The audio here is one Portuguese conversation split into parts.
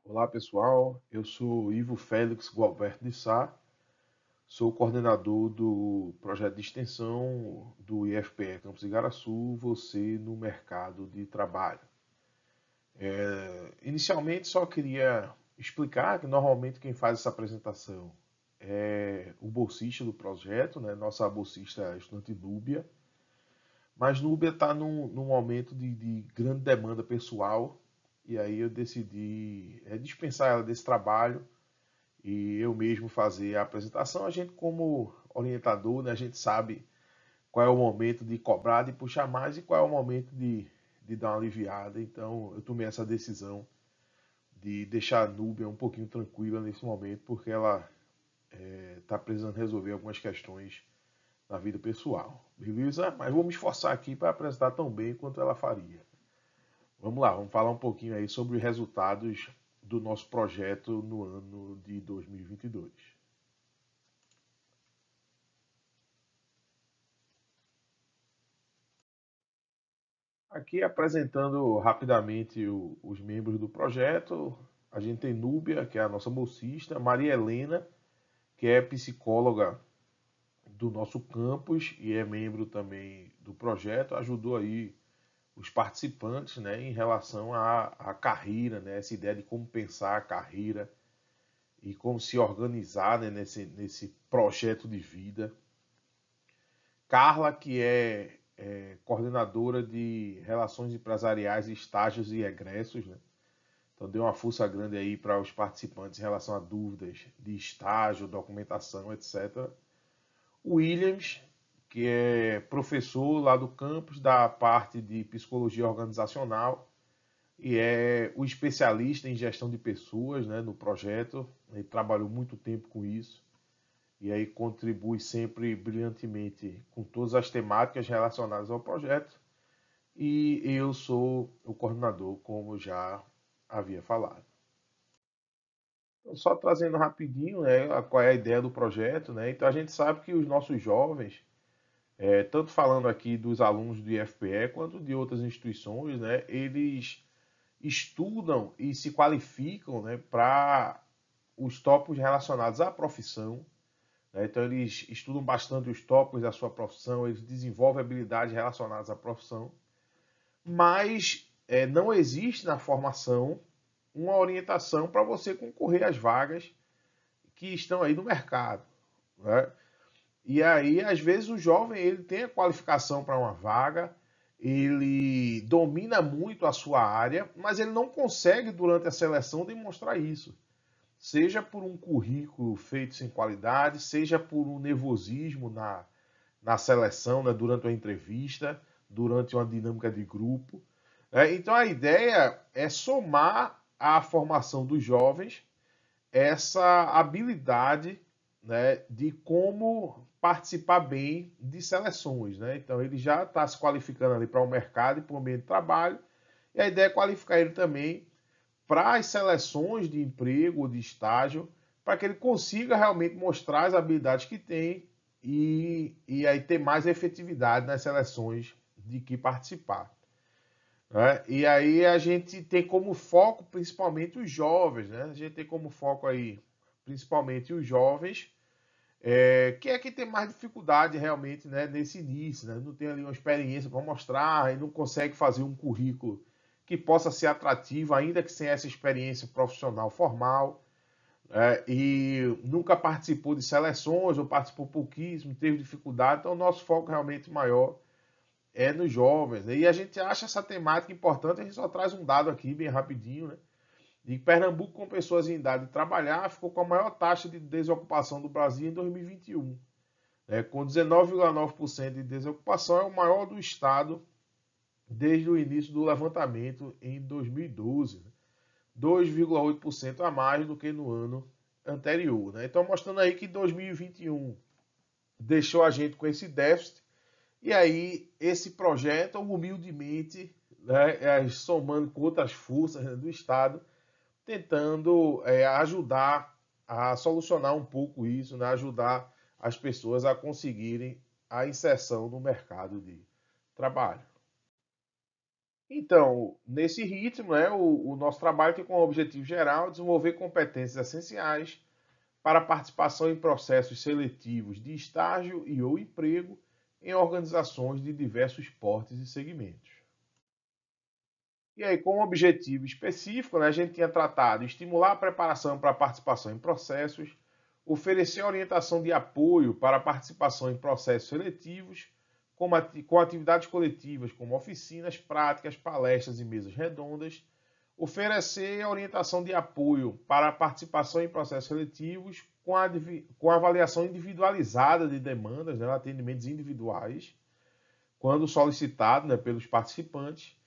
Olá pessoal, eu sou Ivo Félix Gualberto de Sá, sou coordenador do projeto de extensão do IFPE Campus Igaraçu, você no mercado de trabalho. Inicialmente só queria explicar que normalmente quem faz essa apresentação é o bolsista do projeto, né? Nossa bolsista é a estudante Núbia, mas Núbia está num momento de grande demanda pessoal e aí eu decidi dispensar ela desse trabalho e eu mesmo fazer a apresentação. A gente, como orientador, né, a gente sabe qual é o momento de cobrar, de puxar mais e qual é o momento de dar uma aliviada. Então, eu tomei essa decisão de deixar a Núbia um pouquinho tranquila nesse momento, porque ela está precisando resolver algumas questões na vida pessoal. Beleza? Mas vou me esforçar aqui para apresentar tão bem quanto ela faria. Vamos lá, vamos falar um pouquinho aí sobre os resultados do nosso projeto no ano de 2022. Aqui apresentando rapidamente os membros do projeto, a gente tem Núbia, que é a nossa bolsista, Maria Helena, que é psicóloga do nosso campus e é membro também do projeto, ajudou aí os participantes, né, em relação à carreira, né, essa ideia de como pensar a carreira e como se organizar, né, nesse projeto de vida. Carla, que é coordenadora de relações empresariais, estágios e egressos, né? Então deu uma força grande aí para os participantes em relação a dúvidas de estágio, documentação, etc. O Williams, que é professor lá do campus da parte de psicologia organizacional e é o especialista em gestão de pessoas, né, no projeto. Ele trabalhou muito tempo com isso e aí contribui sempre brilhantemente com todas as temáticas relacionadas ao projeto. E eu sou o coordenador, como já havia falado. Então, só trazendo rapidinho, né, qual é a ideia do projeto, né? Então a gente sabe que os nossos jovens, tanto falando aqui dos alunos do IFPE quanto de outras instituições, né, eles estudam e se qualificam, né, para os tópicos relacionados à profissão, né? Então eles estudam bastante os tópicos da sua profissão, eles desenvolvem habilidades relacionadas à profissão, mas não existe na formação uma orientação para você concorrer às vagas que estão aí no mercado, né? E aí, às vezes, o jovem ele tem a qualificação para uma vaga, ele domina muito a sua área, mas ele não consegue, durante a seleção, demonstrar isso. Seja por um currículo feito sem qualidade, seja por um nervosismo na seleção, né, durante uma entrevista, durante uma dinâmica de grupo. Então a ideia é somar à formação dos jovens essa habilidade, né, de como participar bem de seleções. Né? Então ele já está se qualificando ali para o mercado e para o ambiente de trabalho, e a ideia é qualificar ele também para as seleções de emprego ou de estágio, para que ele consiga realmente mostrar as habilidades que tem e aí ter mais efetividade nas seleções de que participar. Né? E aí a gente tem como foco principalmente os jovens, né? A gente tem como foco aí principalmente os jovens, que é que tem mais dificuldade realmente, né, nesse início, né? Não tem ali uma experiência para mostrar e não consegue fazer um currículo que possa ser atrativo, ainda que sem essa experiência profissional formal, e nunca participou de seleções ou participou pouquíssimo, teve dificuldade. Então, o nosso foco realmente maior é nos jovens. Né? E a gente acha essa temática importante, a gente só traz um dado aqui, bem rapidinho, né? De Pernambuco, com pessoas em idade de trabalhar, ficou com a maior taxa de desocupação do Brasil em 2021. Com 19,9% de desocupação, é o maior do estado desde o início do levantamento em 2012. 2,8% a mais do que no ano anterior. Né? Então, mostrando aí que 2021 deixou a gente com esse déficit, e aí esse projeto, humildemente, né, somando com outras forças, né, do Estado, tentando ajudar a solucionar um pouco isso, né, ajudar as pessoas a conseguirem a inserção no mercado de trabalho. Então, nesse ritmo, né, o nosso trabalho tem como objetivo geral desenvolver competências essenciais para a participação em processos seletivos de estágio e ou emprego em organizações de diversos portes e segmentos. E aí, com um objetivo específico, né, a gente tinha tratado de estimular a preparação para a participação em processos, oferecer orientação de apoio para a participação em processos seletivos, com atividades coletivas como oficinas, práticas, palestras e mesas redondas, oferecer orientação de apoio para a participação em processos seletivos com avaliação individualizada de demandas, né, atendimentos individuais, quando solicitado, né, pelos participantes,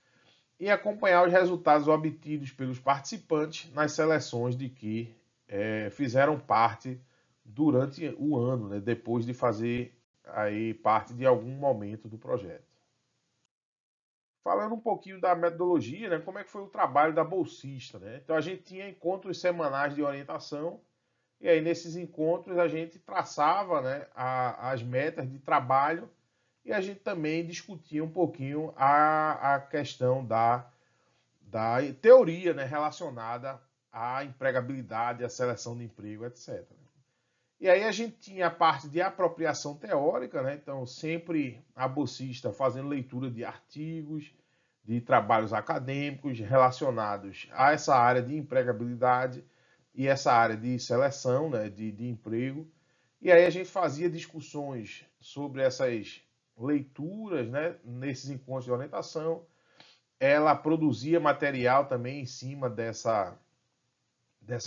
e acompanhar os resultados obtidos pelos participantes nas seleções de que fizeram parte durante o ano, né, depois de fazer aí parte de algum momento do projeto. Falando um pouquinho da metodologia, né, como é que foi o trabalho da bolsista, né? Então a gente tinha encontros semanais de orientação e aí nesses encontros a gente traçava, né, as metas de trabalho e a gente também discutia um pouquinho a questão da teoria, né, relacionada à empregabilidade, à seleção de emprego, etc. E aí a gente tinha a parte de apropriação teórica, né? Então sempre a bolsista fazendo leitura de artigos, de trabalhos acadêmicos relacionados a essa área de empregabilidade e essa área de seleção, né, de emprego. E aí a gente fazia discussões sobre essas leituras, né, nesses encontros de orientação. Ela produzia material também em cima dessa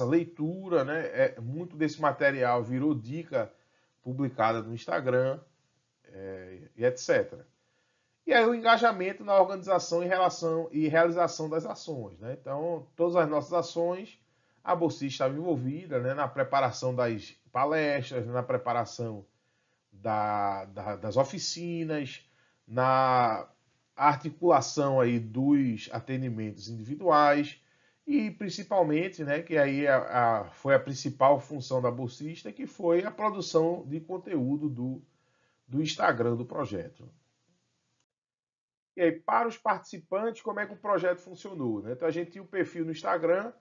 leitura, né? Muito desse material virou dica publicada no Instagram, e etc. E aí o engajamento na organização em relação e realização das ações, né? Então, todas as nossas ações, a bolsista estava envolvida, né, na preparação das palestras, na preparação das oficinas, na articulação aí dos atendimentos individuais e principalmente, né, que aí foi a principal função da bolsista, que foi a produção de conteúdo do Instagram do projeto. E aí, para os participantes, como é que o projeto funcionou, né? Então a gente tinha o perfil no Instagram,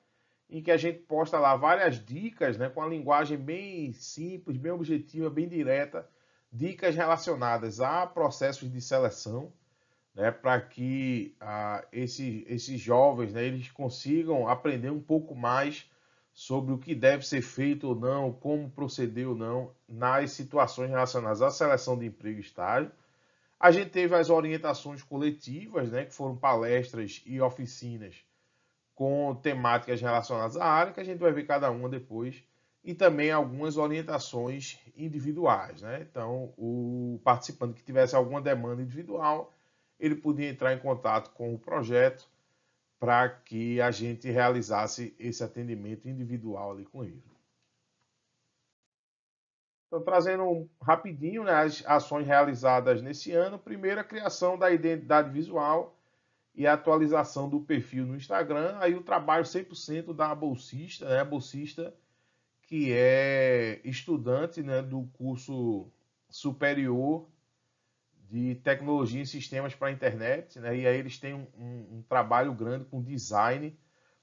em que a gente posta lá várias dicas, né, com a linguagem bem simples, bem objetiva, bem direta, dicas relacionadas a processos de seleção, né, para que esses jovens, né, eles consigam aprender um pouco mais sobre o que deve ser feito ou não, como proceder ou não nas situações relacionadas à seleção de emprego e estágio. A gente teve as orientações coletivas, né, que foram palestras e oficinas com temáticas relacionadas à área, que a gente vai ver cada uma depois, e também algumas orientações individuais, né? Então, o participante que tivesse alguma demanda individual, ele podia entrar em contato com o projeto para que a gente realizasse esse atendimento individual ali com ele. Então, trazendo rapidinho, né, as ações realizadas nesse ano. Primeiro, a criação da identidade visual e a atualização do perfil no Instagram. Aí o trabalho 100% da bolsista, né, a bolsista que é estudante, né, do curso superior de tecnologia e sistemas para a internet, né, e aí eles têm um trabalho grande com design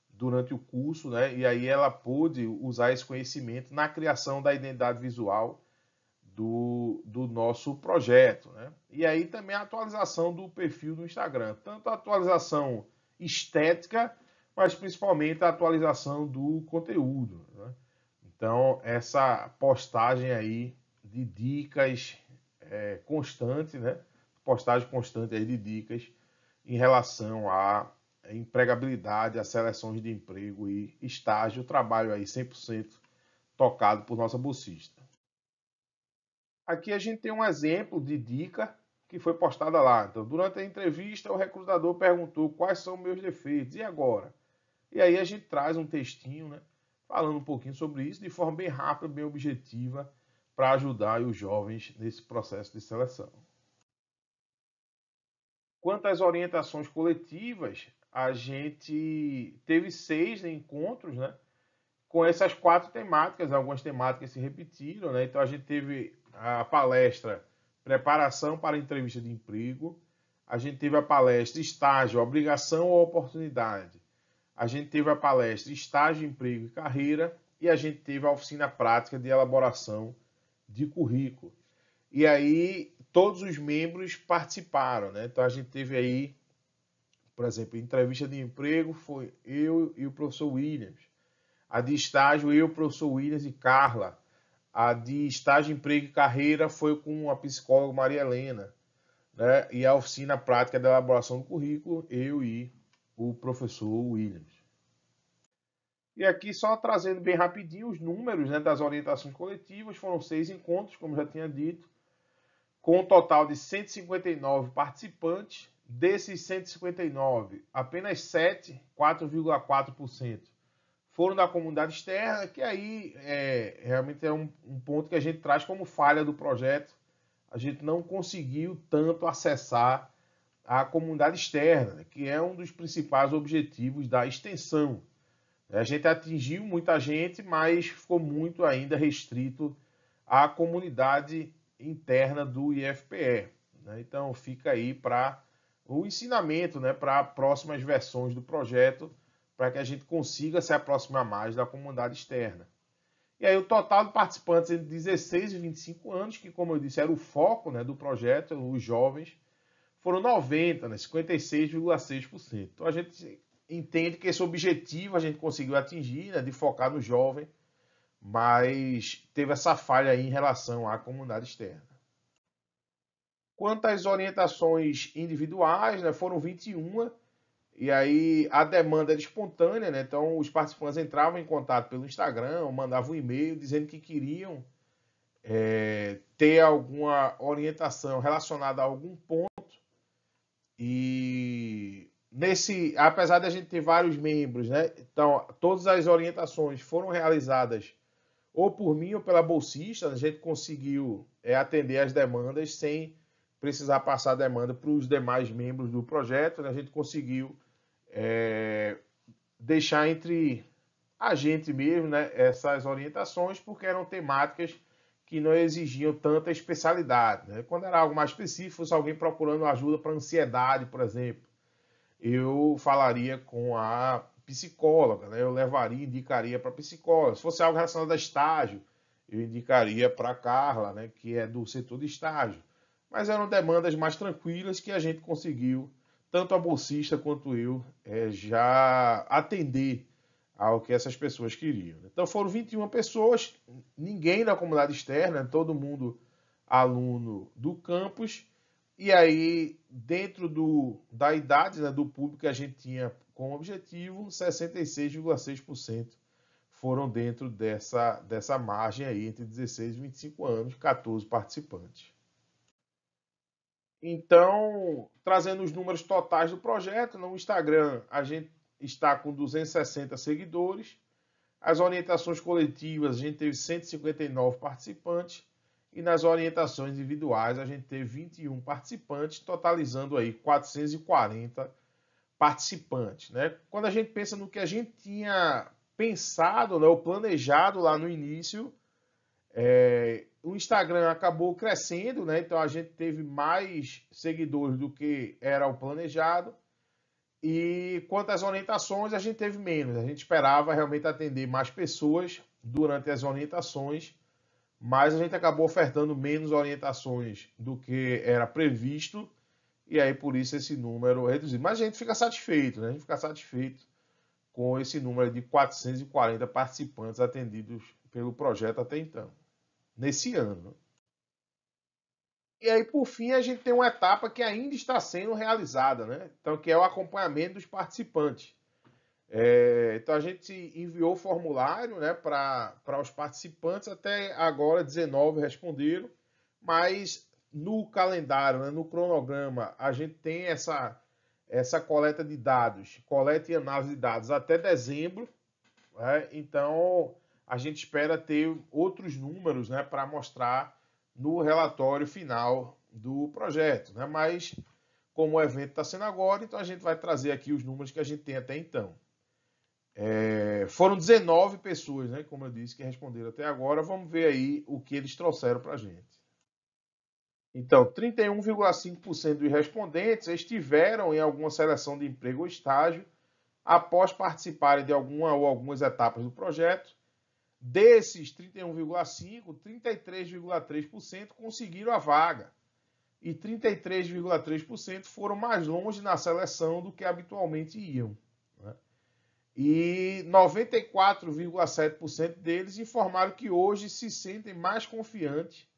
durante o curso, né, e aí ela pôde usar esse conhecimento na criação da identidade visual do nosso projeto, né? E aí também a atualização do perfil do Instagram, tanto a atualização estética, mas principalmente a atualização do conteúdo, né? Então, essa postagem aí de dicas constante, né? Postagem constante aí de dicas em relação à empregabilidade, às seleções de emprego e estágio, trabalho aí 100% tocado por nossa bolsista. Aqui a gente tem um exemplo de dica que foi postada lá. Então, durante a entrevista, o recrutador perguntou quais são meus defeitos, e agora? E aí a gente traz um textinho, né, falando um pouquinho sobre isso, de forma bem rápida, bem objetiva, para ajudar os jovens nesse processo de seleção. Quanto às orientações coletivas, a gente teve 6 encontros, né, com essas 4 temáticas. Algumas temáticas se repetiram, né? Então a gente teve a palestra Preparação para a Entrevista de Emprego, a gente teve a palestra Estágio, Obrigação ou Oportunidade. A gente teve a palestra Estágio, Emprego e Carreira e a gente teve a oficina prática de elaboração de currículo. E aí todos os membros participaram, né? Então a gente teve aí, por exemplo, entrevista de emprego foi eu e o professor Williams. A de estágio, eu, o professor Williams e Carla. A de estágio, emprego e carreira foi com a psicóloga Maria Helena, né? E a oficina prática de elaboração do currículo, eu e o professor Williams. E aqui só trazendo bem rapidinho os números, né, das orientações coletivas, foram 6 encontros, como já tinha dito, com um total de 159 participantes. Desses 159, apenas 7, 4,4%, foram da comunidade externa, que aí realmente é um ponto que a gente traz como falha do projeto. A gente não conseguiu tanto acessar a comunidade externa, né, que é um dos principais objetivos da extensão. A gente atingiu muita gente, mas ficou muito ainda restrito à comunidade interna do IFPE. Né? Então fica aí para o ensinamento, né, para próximas versões do projeto, para que a gente consiga se aproximar mais da comunidade externa. E aí o total de participantes entre 16 e 25 anos, que como eu disse era o foco, né, do projeto, os jovens, foram 90, né, 56,6%. Então a gente entende que esse objetivo a gente conseguiu atingir, né, de focar no jovem, mas teve essa falha aí em relação à comunidade externa. Quanto às orientações individuais, né, foram 21, e aí a demanda era espontânea, né, então os participantes entravam em contato pelo Instagram, ou mandavam um e-mail dizendo que queriam ter alguma orientação relacionada a algum ponto, e apesar de a gente ter vários membros, né, então todas as orientações foram realizadas ou por mim ou pela bolsista, a gente conseguiu atender as demandas sem precisar passar a demanda para os demais membros do projeto, né? A gente conseguiu deixar entre a gente mesmo, né, essas orientações, porque eram temáticas que não exigiam tanta especialidade. Né? Quando era algo mais específico, fosse alguém procurando ajuda para ansiedade, por exemplo, eu falaria com a psicóloga, né? Eu levaria, indicaria para a psicóloga. Se fosse algo relacionado a estágio, eu indicaria para a Carla, né? Que é do setor de estágio. Mas eram demandas mais tranquilas que a gente conseguiu, tanto a bolsista quanto eu, já atender ao que essas pessoas queriam. Então foram 21 pessoas, ninguém da comunidade externa, todo mundo aluno do campus. E aí, dentro da idade, né, do público que a gente tinha como objetivo, 66,6% foram dentro dessa margem aí, entre 16 e 25 anos, 14 participantes. Então, trazendo os números totais do projeto, no Instagram a gente está com 260 seguidores, as orientações coletivas a gente teve 159 participantes, e nas orientações individuais a gente teve 21 participantes, totalizando aí 440 participantes. Né? Quando a gente pensa no que a gente tinha pensado, né, ou planejado lá no início, o Instagram acabou crescendo, né? Então a gente teve mais seguidores do que era o planejado. E quanto às orientações, a gente teve menos. A gente esperava realmente atender mais pessoas durante as orientações, mas a gente acabou ofertando menos orientações do que era previsto, e aí por isso esse número é reduzido. Mas a gente fica satisfeito, né? A gente fica satisfeito com esse número de 440 participantes atendidos pelo projeto até então, nesse ano. E aí, por fim, a gente tem uma etapa que ainda está sendo realizada, né? Então, que é o acompanhamento dos participantes. Então, a gente enviou o formulário, né, para os participantes, até agora 19 responderam, mas no calendário, né, no cronograma, a gente tem essa coleta de dados, coleta e análise de dados até dezembro, né? Então, a gente espera ter outros números, né, para mostrar no relatório final do projeto. Né? Mas, como o evento está sendo agora, então a gente vai trazer aqui os números que a gente tem até então. Foram 19 pessoas, né, como eu disse, que responderam até agora. Vamos ver aí o que eles trouxeram para a gente. Então, 31,5% dos respondentes estiveram em alguma seleção de emprego ou estágio após participarem de alguma ou algumas etapas do projeto. Desses 31,5%, 33,3% conseguiram a vaga e 33,3% foram mais longe na seleção do que habitualmente iam, né? E 94,7% deles informaram que hoje se sentem mais confiantes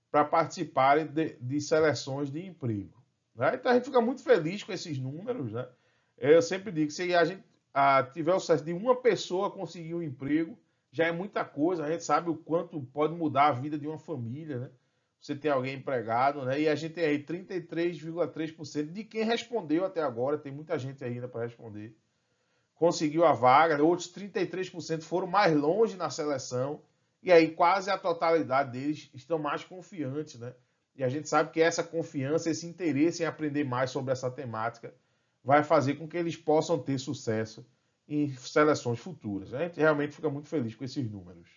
para participarem de seleções de emprego, né? Então a gente fica muito feliz com esses números, né? Eu sempre digo que se a gente tiver o sucesso de uma pessoa conseguir um emprego, já é muita coisa. A gente sabe o quanto pode mudar a vida de uma família, né? Você tem alguém empregado, né? E a gente tem aí 33,3% de quem respondeu até agora, tem muita gente ainda para responder, conseguiu a vaga, outros 33% foram mais longe na seleção, e aí quase a totalidade deles estão mais confiantes, né? E a gente sabe que essa confiança, esse interesse em aprender mais sobre essa temática, vai fazer com que eles possam ter sucesso em seleções futuras. A gente realmente fica muito feliz com esses números.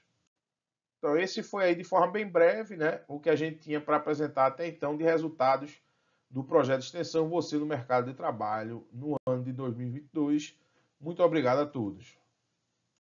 Então, esse foi aí de forma bem breve, né, o que a gente tinha para apresentar até então de resultados do projeto de extensão Você no Mercado de Trabalho no ano de 2022. Muito obrigado a todos.